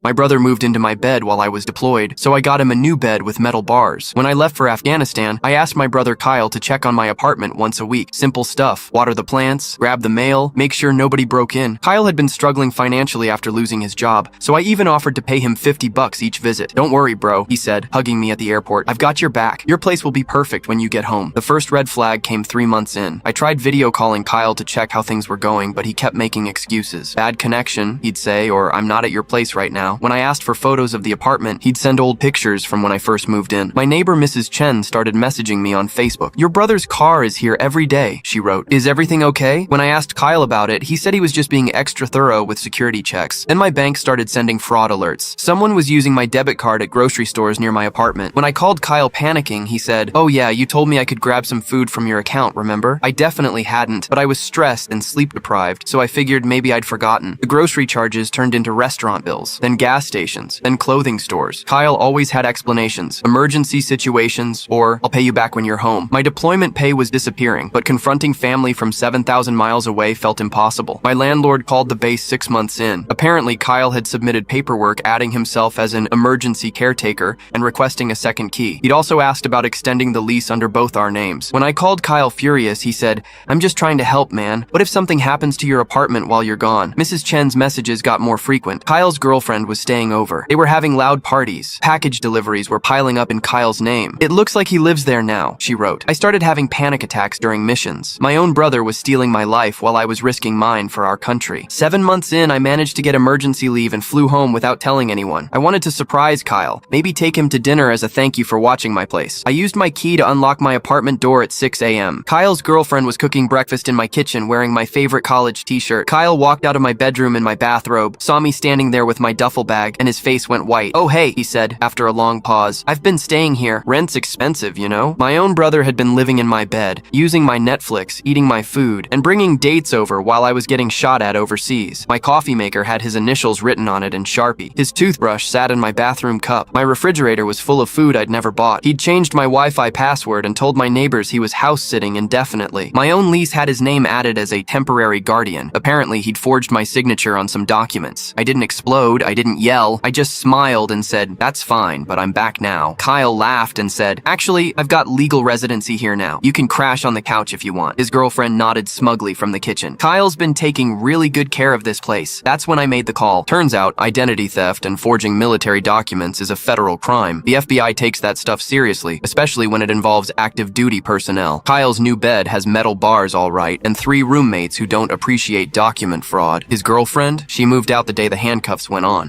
My brother moved into my bed while I was deployed, so I got him a new bed with metal bars. When I left for Afghanistan, I asked my brother Kyle to check on my apartment once a week. Simple stuff: water the plants, grab the mail, make sure nobody broke in. Kyle had been struggling financially after losing his job, so I even offered to pay him $50 each visit. "Don't worry, bro," he said, hugging me at the airport. "I've got your back. Your place will be perfect when you get home." The first red flag came 3 months in. I tried video calling Kyle to check how things were going, but he kept making excuses. "Bad connection," he'd say, or "I'm not at your place right now." When I asked for photos of the apartment, he'd send old pictures from when I first moved in. My neighbor Mrs. Chen started messaging me on Facebook. "Your brother's car is here every day," she wrote. "Is everything okay?" When I asked Kyle about it, he said he was just being extra thorough with security checks. Then my bank started sending fraud alerts. Someone was using my debit card at grocery stores near my apartment. When I called Kyle panicking, he said, "Oh yeah, you told me I could grab some food from your account, remember?" I definitely hadn't, but I was stressed and sleep deprived, so I figured maybe I'd forgotten. The grocery charges turned into restaurant bills, then gas stations, then clothing stores. Kyle always had explanations: emergency situations, or "I'll pay you back when you're home." My deployment pay was disappearing, but confronting family from 7,000 miles away felt impossible. My landlord called the base 6 months in. Apparently, Kyle had submitted paperwork adding himself as an emergency caretaker and requesting a second key. He'd also asked about extending the lease under both our names. When I called Kyle furious, he said, "I'm just trying to help, man. What if something happens to your apartment while you're gone?" Mrs. Chen's messages got more frequent. Kyle's girlfriend was staying over. They were having loud parties. Package deliveries were piling up in Kyle's name. "It looks like he lives there now," she wrote. I started having panic attacks during missions. My own brother was stealing my life while I was risking mine for our country. 7 months in, I managed to get emergency leave and flew home without telling anyone. I wanted to surprise Kyle, maybe take him to dinner as a thank you for watching my place. I used my key to unlock my apartment door at 6 a.m. Kyle's girlfriend was cooking breakfast in my kitchen wearing my favorite college t-shirt. Kyle walked out of my bedroom in my bathrobe, saw me standing there with my duffel bag, and his face went white. "Oh hey," he said, after a long pause. "I've been staying here. Rent's expensive, you know?" My own brother had been living in my bed, using my Netflix, eating my food, and bringing dates over while I was getting shot at overseas. My coffee maker had his initials written on it in Sharpie. His toothbrush sat in my bathroom cup. My refrigerator was full of food I'd never bought. He'd changed my Wi-Fi password and told my neighbors he was house-sitting indefinitely. My own lease had his name added as a temporary guardian. Apparently, he'd forged my signature on some documents. I didn't explode, I didn't yell, I just smiled and said, "That's fine, but I'm back now." Kyle laughed and said, "Actually, I've got legal residency here now. You can crash on the couch if you want." His girlfriend nodded smugly from the kitchen. Kyle's been taking really good care of this place. That's when I made the call. Turns out, identity theft and forging military documents is a federal crime. The FBI takes that stuff seriously, especially when it involves active duty personnel. Kyle's new bed has metal bars all right, and 3 roommates who don't appreciate document fraud. His girlfriend, she moved out the day the handcuffs went on.